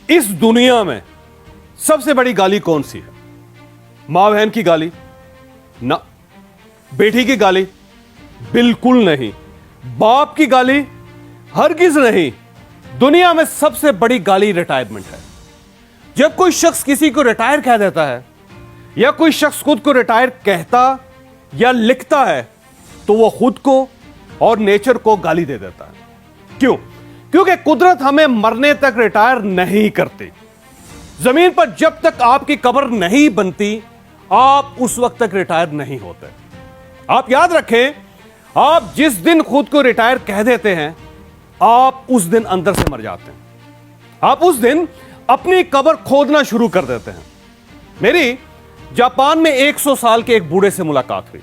इस दुनिया में सबसे बड़ी गाली कौन सी है? मां बहन की गाली? ना। बेटी की गाली? बिल्कुल नहीं। बाप की गाली? हरगिज नहीं। दुनिया में सबसे बड़ी गाली रिटायरमेंट है। जब कोई शख्स किसी को रिटायर कह देता है या कोई शख्स खुद को रिटायर कहता या लिखता है तो वो खुद को और नेचर को गाली दे देता है। क्यों? क्योंकि कुदरत हमें मरने तक रिटायर नहीं करती। जमीन पर जब तक आपकी कब्र नहीं बनती आप उस वक्त तक रिटायर नहीं होते। आप याद रखें, आप जिस दिन खुद को रिटायर कह देते हैं आप उस दिन अंदर से मर जाते हैं। आप उस दिन अपनी कब्र खोदना शुरू कर देते हैं। मेरी जापान में 100 साल के एक बूढ़े से मुलाकात हुई।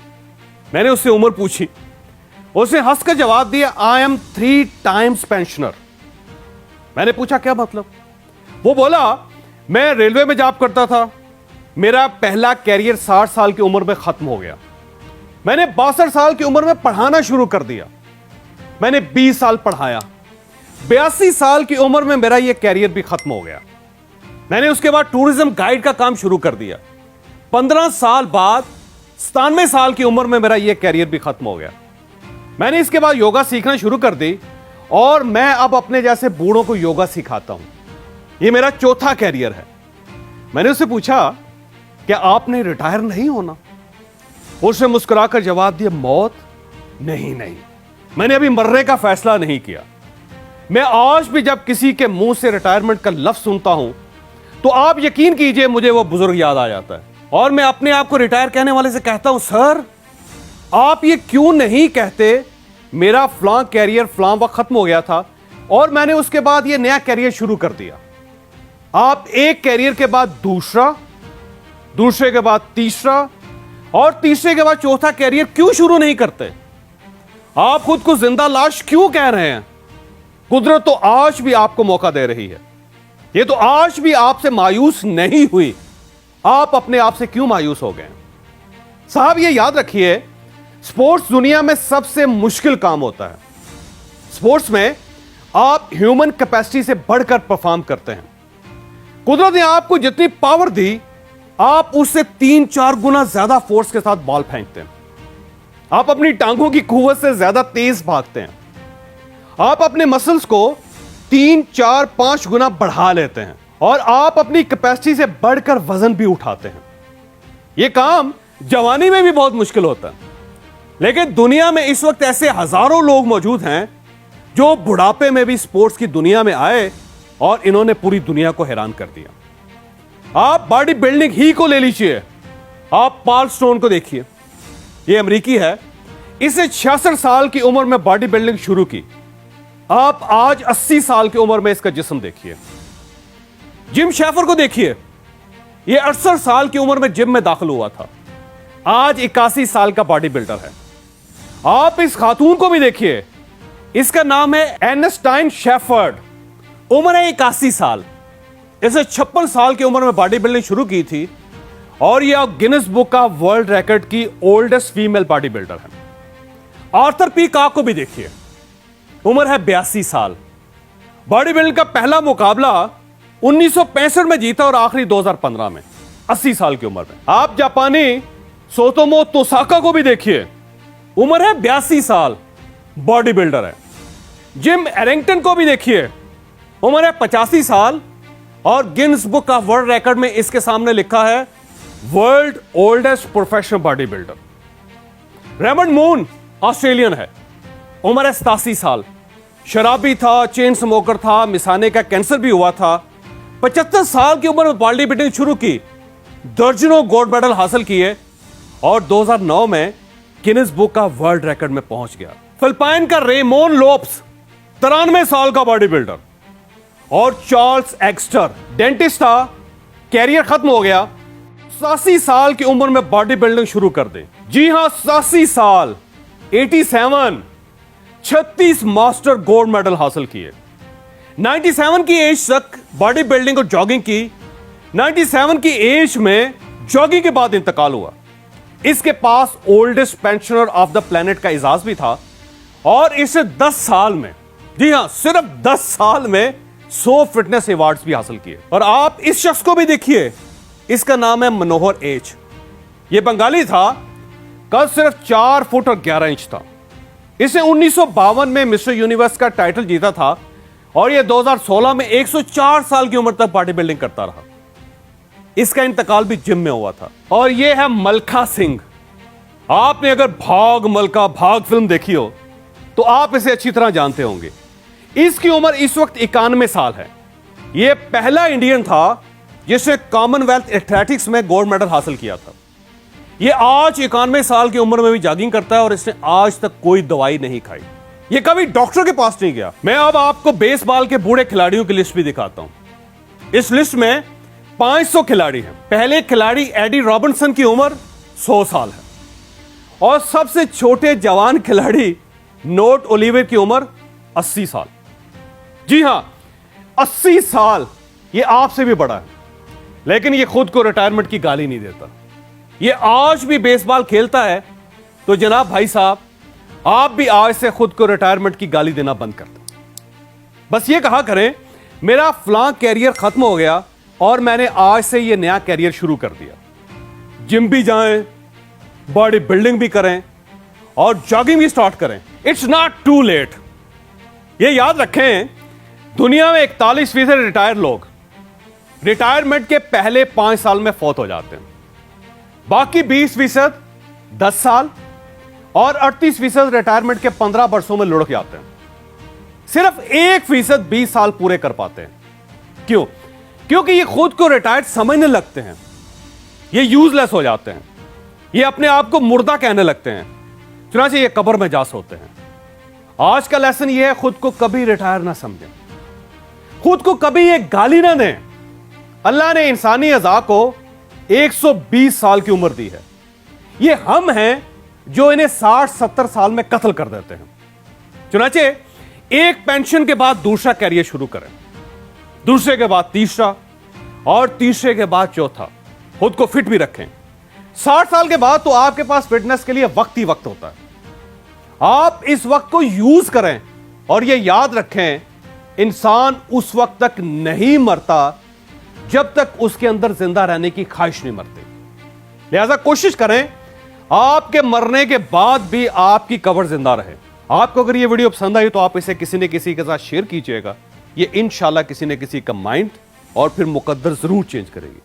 मैंने उससे उम्र पूछी। उसने हंसकर जवाब दिया, आई एम 3 टाइम्स पेंशनर। मैंने पूछा क्या मतलब? वो बोला, मैं रेलवे में जॉब करता था, मेरा पहला कैरियर 60 साल की उम्र में खत्म हो गया। मैंने 62 साल की उम्र में पढ़ाना शुरू कर दिया। मैंने 20 साल पढ़ाया। 82 साल की उम्र में मेरा यह कैरियर भी खत्म हो गया। मैंने उसके बाद टूरिज्म गाइड का काम शुरू कर दिया। 15 साल बाद 97 साल की उम्र में मेरा यह कैरियर भी खत्म हो गया। मैंने इसके बाद योगा सीखना शुरू कर दी और मैं अब अपने जैसे बूढ़ों को योगा सिखाता हूं। यह मेरा चौथा कैरियर है। मैंने उससे पूछा, क्या आपने रिटायर नहीं होना? उसने मुस्कुराकर जवाब दिया, मौत? नहीं, मैंने अभी मरने का फैसला नहीं किया। मैं आज भी जब किसी के मुंह से रिटायरमेंट का लफ्ज सुनता हूं तो आप यकीन कीजिए मुझे वो बुजुर्ग याद आ जाता है और मैं अपने आप को रिटायर कहने वाले से कहता हूं, सर आप ये क्यों नहीं कहते मेरा फलां कैरियर फलां वक्त खत्म हो गया था और मैंने उसके बाद ये नया कैरियर शुरू कर दिया। आप एक कैरियर के बाद दूसरा, दूसरे के बाद तीसरा और तीसरे के बाद चौथा कैरियर क्यों शुरू नहीं करते? आप खुद को जिंदा लाश क्यों कह रहे हैं? कुदरत तो आज भी आपको मौका दे रही है। ये तो आज भी आपसे मायूस नहीं हुई। आप अपने आप से क्यों मायूस हो गए? साहब ये याद रखिए, स्पोर्ट्स दुनिया में सबसे मुश्किल काम होता है। स्पोर्ट्स में आप ह्यूमन कैपेसिटी से बढ़कर परफॉर्म करते हैं। कुदरत ने आपको जितनी पावर दी आप उससे 3-4 गुना ज्यादा फोर्स के साथ बॉल फेंकते हैं। आप अपनी टांगों की कुव्वत से ज्यादा तेज भागते हैं। आप अपने मसल्स को 3-4-5 गुना बढ़ा लेते हैं और आप अपनी कैपेसिटी से बढ़कर वजन भी उठाते हैं। यह काम जवानी में भी बहुत मुश्किल होता है, लेकिन दुनिया में इस वक्त ऐसे हजारों लोग मौजूद हैं जो बुढ़ापे में भी स्पोर्ट्स की दुनिया में आए और इन्होंने पूरी दुनिया को हैरान कर दिया। आप बॉडी बिल्डिंग ही को ले लीजिए, आप पॉल स्टोन को देखिए। यह अमेरिकी है, इसने 66 साल की उम्र में बॉडी बिल्डिंग शुरू की। आप आज 80 साल की उम्र में इसका जिस्म देखिए। जिम शेफर को देखिए, यह 68 साल की उम्र में जिम में दाखिल हुआ था, आज 81 साल का बॉडी बिल्डर है। आप इस खातून को भी देखिए, इसका नाम है एर्नेस्टाइन शेफर्ड, उम्र है 81 साल। इसने 56 साल की उम्र में बॉडी बिल्डिंग शुरू की थी और यह गिनेस बुक का वर्ल्ड रिकॉर्ड की ओल्डेस्ट फीमेल बॉडी बिल्डर है। आर्थर पी कॉक को भी देखिए, उम्र है 82 साल। बॉडी बिल्डिंग का पहला मुकाबला 1965 में जीता और आखिरी 2015 में, 80 साल की उम्र में। आप जापानी सोतोमो तोसाका को भी देखिए, उम्र है 82 साल, बॉडी बिल्डर है। जिम एरिंगटन को भी देखिए, उम्र है 85 साल और गिनेस बुक का वर्ल्ड रिकॉर्ड में इसके सामने लिखा है world oldest professional body builder. Raymond moon Australian है, उम्र है 87 साल, शराबी था, चेन स्मोकर था, मिसाने का कैंसर भी हुआ था। 75 साल की उम्र में बॉडी बिल्डिंग शुरू की, दर्जनों गोल्ड मेडल हासिल किए और 2009 में गिनेस बुक का वर्ल्ड रिकॉर्ड में पहुंच गया। फिलिपाइन का रेमोन लोप्स 93 साल का बॉडी बिल्डर और चार्ल्स एक्स्टर डेंटिस्ट था, कैरियर खत्म हो गया, 87 साल की उम्र में बॉडी बिल्डिंग शुरू कर दे। जी हां, 87 साल, 87, 36 मास्टर गोल्ड मेडल हासिल किए। 97 की एज तक बॉडी बिल्डिंग और जॉगिंग की। 97 की एज में जॉगिंग के बाद इंतकाल हुआ। इसके पास oldest pensioner of the planet का एजाज भी था और इसे 10 साल में, जी हां, सिर्फ 10 साल में 100 फिटनेस अवार्ड्स भी हासिल किए। और आप इस शख्स को भी देखिए, इसका नाम है मनोहर एच। ये बंगाली था, कद सिर्फ 4 फुट और 11 इंच था। इसे 1952 में मिस्टर यूनिवर्स का टाइटल जीता था और यह 2016 में 104 साल की उम्र तक बॉडी बिल्डिंग करता रहा। इसका इंतकाल भी जिम में हुआ था। और यह है मलखा सिंह। आपने अगर भाग मलका भाग फिल्म देखी हो तो आप इसे अच्छी तरह जानते होंगे। इसकी उम्र इस वक्त 91 साल है। यह पहला इंडियन था जिसने कॉमनवेल्थ एथलेटिक्स में गोल्ड मेडल हासिल किया था। यह आज 91 साल की उम्र में भी जॉगिंग करता है और इसने आज तक कोई दवाई नहीं खाई। यह कभी डॉक्टर के पास नहीं गया। मैं अब आपको बेसबॉल के बूढ़े खिलाड़ियों की लिस्ट भी दिखाता हूं। इस लिस्ट में 500 खिलाड़ी हैं। पहले खिलाड़ी एडी रॉबिन्सन की उम्र 100 साल है और सबसे छोटे जवान खिलाड़ी नोट ओलिवर की उम्र 80 साल। जी हां, 80 साल। यह आपसे भी बड़ा है, लेकिन यह खुद को रिटायरमेंट की गाली नहीं देता। यह आज भी बेसबॉल खेलता है। तो जनाब भाई साहब, आप भी आज से खुद को रिटायरमेंट की गाली देना बंद कर दें। बस ये कहा करें, मेरा फलां कैरियर खत्म हो गया और मैंने आज से यह नया कैरियर शुरू कर दिया। जिम भी जाएं, बॉडी बिल्डिंग भी करें और जॉगिंग भी स्टार्ट करें। It's not too late. ये याद रखें, दुनिया में 41% रिटायर लोग रिटायरमेंट के पहले 5 साल में फौत हो जाते हैं। बाकी 20% 10 साल और 38% रिटायरमेंट के 15 वर्षों में लुढ़क जाते हैं। सिर्फ 1% 20 साल पूरे कर पाते हैं। क्यों? क्योंकि ये खुद को रिटायर्ड समझने लगते हैं। ये यूजलेस हो जाते हैं। ये अपने आप को मुर्दा कहने लगते हैं। चुनांचे ये कब्र में जा सोते हैं। आज का लेसन ये है, खुद को कभी रिटायर ना समझें, खुद को कभी ये गाली ना दें। अल्लाह ने इंसानी अज़ा को 120 साल की उम्र दी है। ये हम हैं जो इन्हें 60-70 साल में कत्ल कर देते हैं। चुनांचे एक पेंशन के बाद दूसरा कैरियर शुरू करें, दूसरे के बाद तीसरा और तीसरे के बाद चौथा। खुद को फिट भी रखें। 60 साल के बाद तो आपके पास फिटनेस के लिए वक्त ही वक्त होता है। आप इस वक्त को यूज करें और यह याद रखें, इंसान उस वक्त तक नहीं मरता जब तक उसके अंदर जिंदा रहने की ख्वाहिश नहीं मरती। लिहाजा कोशिश करें आपके मरने के बाद भी आपकी कब्र जिंदा रहे। आपको अगर यह वीडियो पसंद आई तो आप इसे किसी न किसी के साथ शेयर कीजिएगा। यह इंशाल्लाह किसी न किसी का माइंड और फिर मुकद्दर जरूर चेंज करेगी।